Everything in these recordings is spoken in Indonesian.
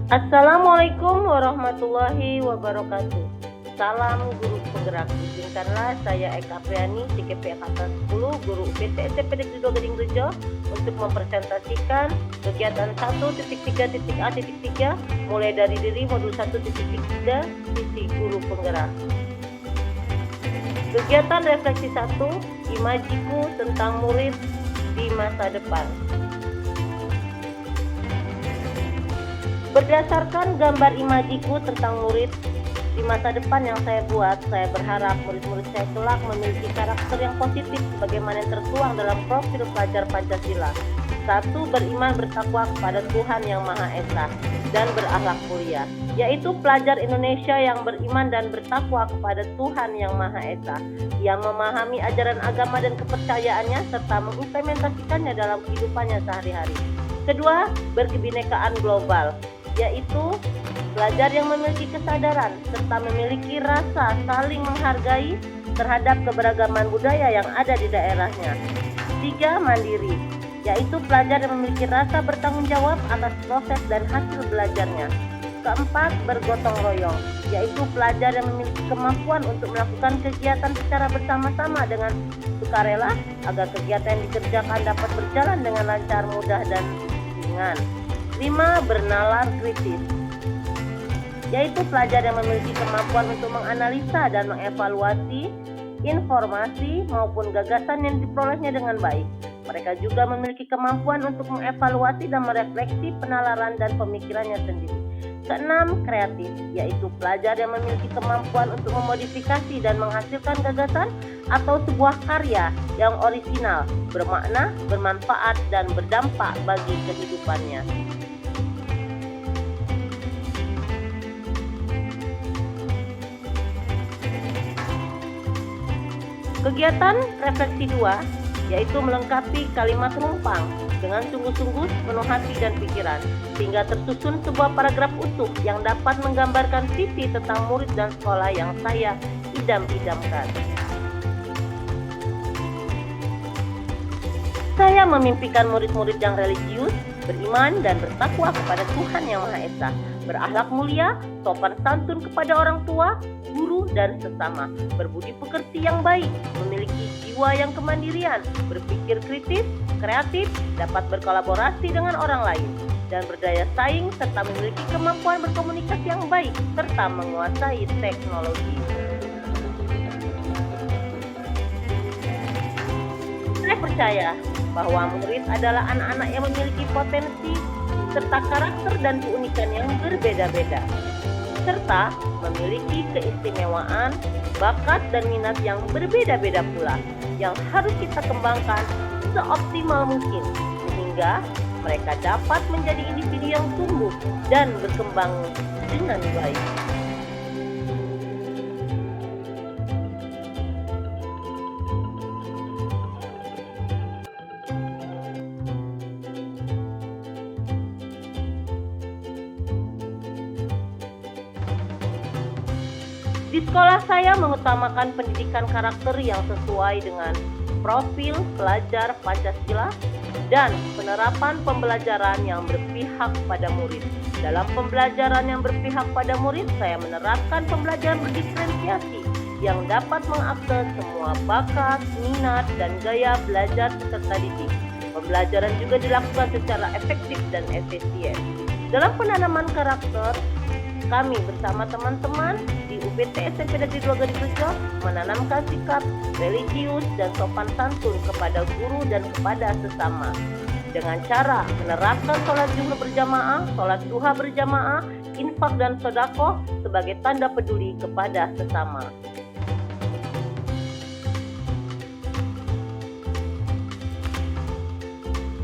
Assalamualaikum warahmatullahi wabarakatuh. Salam guru penggerak. Izinkanlah saya Eka Apriani, CKP Angkatan 10, Guru UPT SMP Negeri 2 Gading Rejo untuk mempresentasikan kegiatan 1.3.A.3 mulai dari diri modul 1.3 sisi guru penggerak. Kegiatan refleksi 1, imajiku tentang murid di masa depan. Berdasarkan gambar imajiku tentang murid di masa depan yang saya buat, saya berharap murid-murid saya kelak memiliki karakter yang positif sebagaimana yang tertuang dalam profil pelajar Pancasila. 1. Beriman bertakwa kepada Tuhan Yang Maha Esa dan berakhlak mulia, yaitu pelajar Indonesia yang beriman dan bertakwa kepada Tuhan Yang Maha Esa, yang memahami ajaran agama dan kepercayaannya serta mengimplementasikannya dalam kehidupannya sehari-hari. Kedua, berkebinekaan global, yaitu pelajar yang memiliki kesadaran serta memiliki rasa saling menghargai terhadap keberagaman budaya yang ada di daerahnya. 3. Mandiri, yaitu pelajar yang memiliki rasa bertanggung jawab atas proses dan hasil belajarnya. Keempat, bergotong royong, yaitu pelajar yang memiliki kemampuan untuk melakukan kegiatan secara bersama-sama dengan sukarela agar kegiatan yang dikerjakan dapat berjalan dengan lancar, mudah, dan ringan. 5. Bernalar kritis, yaitu pelajar yang memiliki kemampuan untuk menganalisa dan mengevaluasi informasi maupun gagasan yang diperolehnya dengan baik. Mereka juga memiliki kemampuan untuk mengevaluasi dan merefleksi penalaran dan pemikirannya sendiri. Keenam, kreatif, yaitu pelajar yang memiliki kemampuan untuk memodifikasi dan menghasilkan gagasan atau sebuah karya yang orisinal, bermakna, bermanfaat, dan berdampak bagi kehidupannya. Kegiatan refleksi 2, yaitu melengkapi kalimat rumpang dengan sungguh-sungguh penuh hati dan pikiran, sehingga tersusun sebuah paragraf utuh yang dapat menggambarkan visi tentang murid dan sekolah yang saya idam-idamkan. Saya memimpikan murid-murid yang religius, beriman dan bertakwa kepada Tuhan Yang Maha Esa, berakhlak mulia, sopan santun kepada orang tua, guru, dan sesama, berbudi pekerti yang baik, memiliki jiwa yang kemandirian, berpikir kritis, kreatif, dapat berkolaborasi dengan orang lain, dan berdaya saing serta memiliki kemampuan berkomunikasi yang baik serta menguasai teknologi. Saya percaya bahwa murid adalah anak-anak yang memiliki potensi serta karakter dan keunikan yang berbeda-beda, serta memiliki keistimewaan, bakat, dan minat yang berbeda-beda pula, yang harus kita kembangkan seoptimal mungkin, sehingga mereka dapat menjadi individu yang tumbuh dan berkembang dengan baik. Di sekolah saya mengutamakan pendidikan karakter yang sesuai dengan profil pelajar Pancasila dan penerapan pembelajaran yang berpihak pada murid. Dalam pembelajaran yang berpihak pada murid, saya menerapkan pembelajaran berdiferensiasi yang dapat mengakses semua bakat, minat, dan gaya belajar peserta didik. Pembelajaran juga dilakukan secara efektif dan efisien. Dalam penanaman karakter, kami bersama teman-teman di UPT SMP Negeri 2 Gading Rejo menanamkan sikap religius dan sopan santun kepada guru dan kepada sesama dengan cara menerapkan sholat zuhur berjamaah, sholat duha berjamaah, infak dan sedekah sebagai tanda peduli kepada sesama.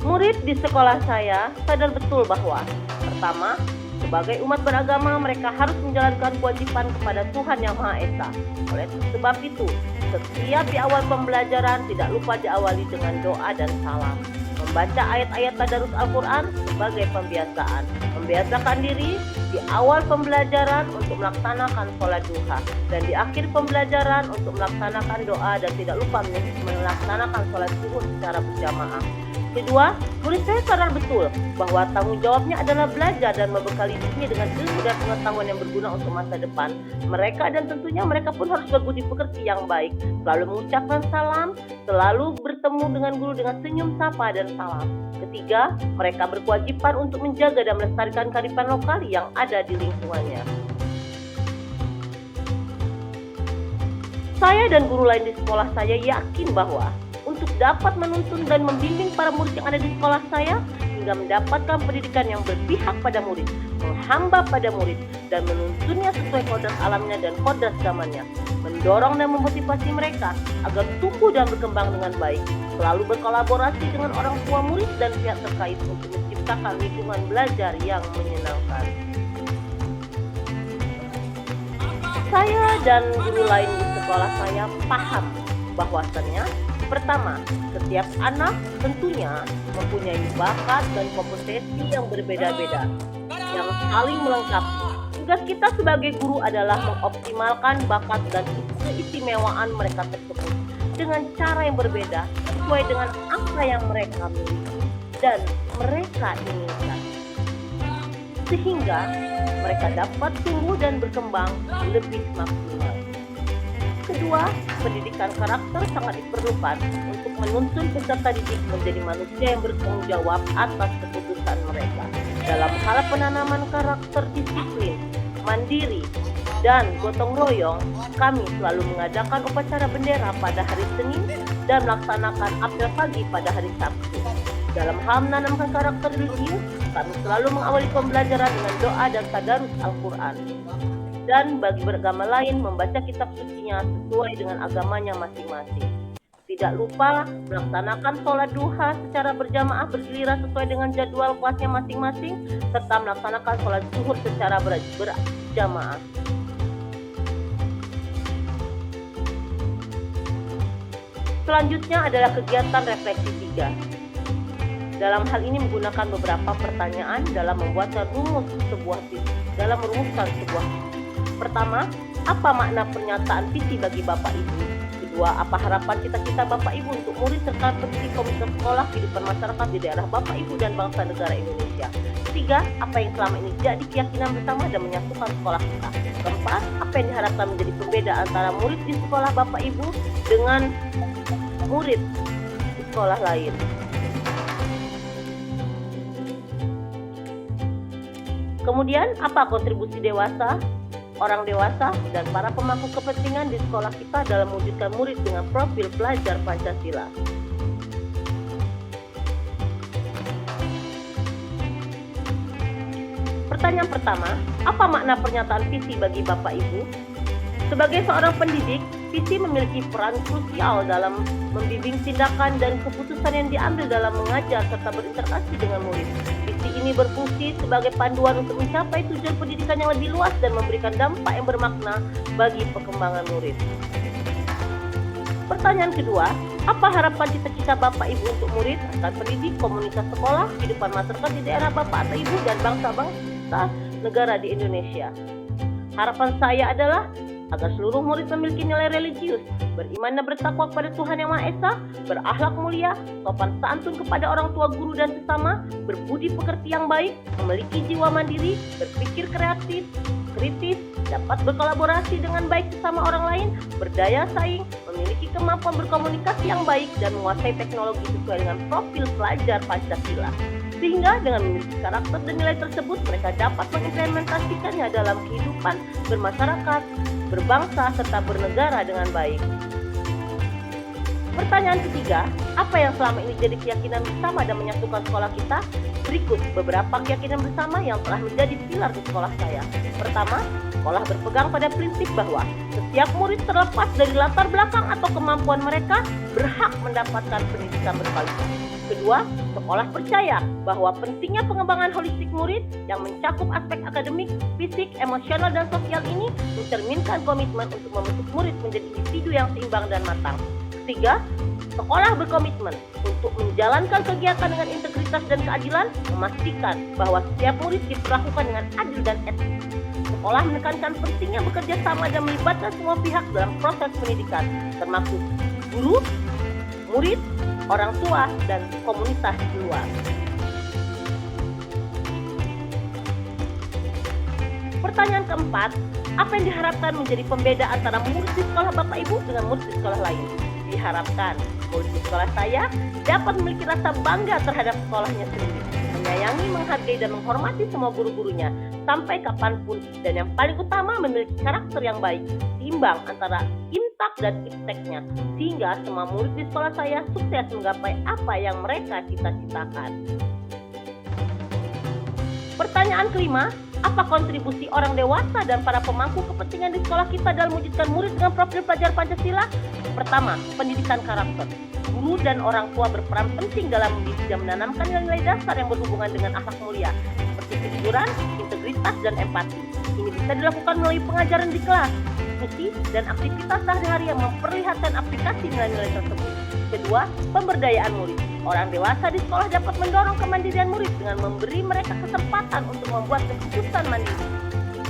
Murid di sekolah saya sadar betul bahwa pertama, sebagai umat beragama, mereka harus menjalankan kewajiban kepada Tuhan Yang Maha Esa. Oleh sebab itu, setiap di awal pembelajaran tidak lupa diawali dengan doa dan salam. Membaca ayat-ayat tadarus Al-Quran sebagai pembiasaan. Membiasakan diri di awal pembelajaran untuk melaksanakan sholat duha. Dan di akhir pembelajaran untuk melaksanakan doa dan tidak lupa melaksanakan sholat zuhur secara berjamaah. Kedua, murid saya sadar betul bahwa tanggung jawabnya adalah belajar dan membekali dirinya dengan ilmu dan pengetahuan yang berguna untuk masa depan. Mereka dan tentunya mereka pun harus berbudi pekerti yang baik, selalu mengucapkan salam, selalu bertemu dengan guru dengan senyum, sapa, dan salam. Ketiga, mereka berkewajiban untuk menjaga dan melestarikan kearifan lokal yang ada di lingkungannya. Saya dan guru lain di sekolah saya yakin bahwa untuk dapat menuntun dan membimbing para murid yang ada di sekolah saya hingga mendapatkan pendidikan yang berpihak pada murid, menghamba pada murid, dan menuntunnya sesuai kodrat alamnya dan kodrat zamannya, mendorong dan memotivasi mereka agar tumbuh dan berkembang dengan baik, selalu berkolaborasi dengan orang tua murid dan pihak terkait untuk menciptakan lingkungan belajar yang menyenangkan. Saya dan guru lain di sekolah saya paham bahwasannya pertama, setiap anak tentunya mempunyai bakat dan kompetensi yang berbeda-beda, yang saling melengkapi. Tugas kita sebagai guru adalah mengoptimalkan bakat dan keistimewaan mereka tersebut dengan cara yang berbeda sesuai dengan angka yang mereka miliki dan mereka inginkan, sehingga mereka dapat tumbuh dan berkembang lebih maksimal. Kedua, pendidikan karakter sangat diperlukan untuk menuntun peserta didik menjadi manusia yang bertanggung jawab atas keputusan mereka. Dalam hal penanaman karakter disiplin, mandiri, dan gotong royong, kami selalu mengadakan upacara bendera pada hari Senin dan melaksanakan apel pagi pada hari Sabtu. Dalam hal menanamkan karakter religius, kami selalu mengawali pembelajaran dengan doa dan tadarus Al-Quran. Dan bagi beragama lain membaca kitab sucinya sesuai dengan agamanya masing-masing. Tidak lupa melaksanakan sholat duha secara berjamaah bergiliran sesuai dengan jadwal kelasnya masing-masing, serta melaksanakan sholat zuhur secara berjamaah. Selanjutnya adalah kegiatan refleksi 3. Dalam hal ini menggunakan beberapa pertanyaan dalam merumuskan sebuah Pertama, apa makna pernyataan visi bagi Bapak Ibu? Kedua, apa harapan cita-cita Bapak Ibu untuk murid serta pendiri komunitas sekolah kehidupan masyarakat di daerah Bapak Ibu dan bangsa negara Indonesia? Ketiga, apa yang selama ini jadi keyakinan bersama dan menyatukan sekolah kita? Keempat, apa yang diharapkan menjadi pembeda antara murid di sekolah Bapak Ibu dengan murid di sekolah lain? Kemudian, apa kontribusi orang dewasa, dan para pemangku kepentingan di sekolah kita dalam mewujudkan murid dengan profil pelajar Pancasila? Pertanyaan pertama, apa makna pernyataan visi bagi Bapak Ibu? Sebagai seorang pendidik, visi memiliki peran krusial dalam membimbing tindakan dan keputusan yang diambil dalam mengajar serta berinteraksi dengan murid. Visi ini berfungsi sebagai panduan untuk mencapai tujuan pendidikan yang lebih luas dan memberikan dampak yang bermakna bagi perkembangan murid. Pertanyaan kedua, apa harapan cita-cita Bapak Ibu untuk murid akan pendidik komunitas sekolah, kehidupan masyarakat di daerah Bapak atau Ibu dan bangsa-bangsa negara di Indonesia? Harapan saya adalah agar seluruh murid memiliki nilai religius, beriman dan bertakwa kepada Tuhan Yang Maha Esa, berakhlak mulia, sopan santun kepada orang tua, guru, dan sesama, berbudi pekerti yang baik, memiliki jiwa mandiri, berpikir kreatif, kritis, dapat berkolaborasi dengan baik sesama orang lain, berdaya saing, memiliki kemampuan berkomunikasi yang baik, dan menguasai teknologi sesuai dengan profil pelajar Pancasila. Sehingga dengan memiliki karakter dan nilai tersebut, mereka dapat mengimplementasikannya dalam kehidupan bermasyarakat, berbangsa, serta bernegara dengan baik. Pertanyaan ketiga, apa yang selama ini jadi keyakinan bersama dan menyatukan sekolah kita? Berikut beberapa keyakinan bersama yang telah menjadi pilar di sekolah saya. Pertama, sekolah berpegang pada prinsip bahwa setiap murid terlepas dari latar belakang atau kemampuan mereka berhak mendapatkan pendidikan berkualitas. Kedua, sekolah percaya bahwa pentingnya pengembangan holistik murid yang mencakup aspek akademik, fisik, emosional, dan sosial ini mencerminkan komitmen untuk membentuk murid menjadi individu yang seimbang dan matang. Ketiga, sekolah berkomitmen untuk menjalankan kegiatan dengan integritas dan keadilan, memastikan bahwa setiap murid diperlakukan dengan adil dan etis. Sekolah menekankan pentingnya bekerja sama dan melibatkan semua pihak dalam proses pendidikan, termasuk guru, murid, orang tua, dan komunitas luar. Pertanyaan keempat, apa yang diharapkan menjadi pembeda antara murid di sekolah Bapak Ibu dengan murid di sekolah lain? Diharapkan murid di sekolah saya dapat memiliki rasa bangga terhadap sekolahnya sendiri, menyayangi, menghargai, dan menghormati semua guru-gurunya sampai kapanpun, dan yang paling utama memiliki karakter yang baik, seimbang antara intak dan ipteknya, sehingga semua murid di sekolah saya sukses menggapai apa yang mereka cita-citakan. Pertanyaan kelima, apa kontribusi orang dewasa dan para pemangku kepentingan di sekolah kita dalam mewujudkan murid dengan profil pelajar Pancasila? Pertama, pendidikan karakter. Guru dan orang tua berperan penting dalam mendidik dan menanamkan nilai-nilai dasar yang berhubungan dengan akhlak mulia, seperti kejujuran, integritas, dan empati. Ini bisa dilakukan melalui pengajaran di kelas, diskusi, dan aktivitas sehari-hari yang memperlihatkan aplikasi nilai-nilai tersebut. Kedua, pemberdayaan murid. Orang dewasa di sekolah dapat mendorong kemandirian murid dengan memberi mereka kesempatan untuk membuat keputusan mandiri,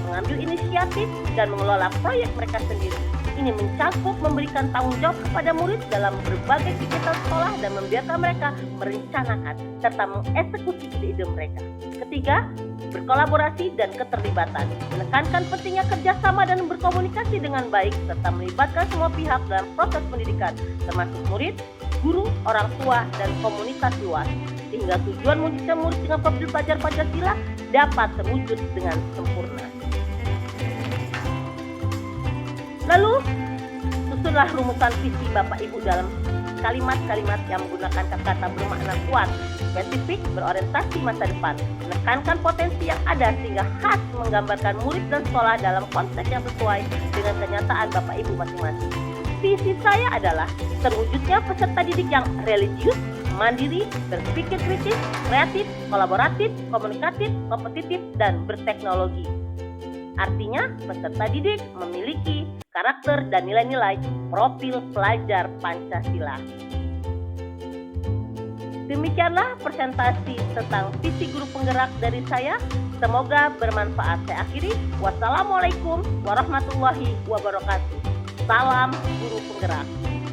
mengambil inisiatif, dan mengelola proyek mereka sendiri. Ini mencakup memberikan tanggung jawab kepada murid dalam berbagai kegiatan sekolah dan membiarkan mereka merencanakan serta mengeksekusi ide-ide mereka. Ketiga, berkolaborasi dan keterlibatan. Menekankan pentingnya kerjasama dan berkomunikasi dengan baik serta melibatkan semua pihak dalam proses pendidikan, termasuk murid, guru, orang tua, dan komunitas luas, sehingga tujuan mewujudkan murid dengan profil pelajar Pancasila dapat terwujud dengan sempurna. Lalu, susunlah rumusan visi Bapak Ibu dalam kalimat-kalimat yang menggunakan kata-kata bermakna kuat, spesifik, berorientasi masa depan, menekankan potensi yang ada sehingga khas menggambarkan murid dan sekolah dalam konteks yang sesuai dengan kenyataan Bapak Ibu masing-masing. Visi saya adalah terwujudnya peserta didik yang religius, mandiri, berpikir kritis, kreatif, kolaboratif, komunikatif, kompetitif, dan berteknologi. Artinya, peserta didik memiliki karakter dan nilai-nilai profil pelajar Pancasila. Demikianlah presentasi tentang visi guru penggerak dari saya. Semoga bermanfaat. Saya akhiri. Wassalamualaikum warahmatullahi wabarakatuh. Salam guru penggerak.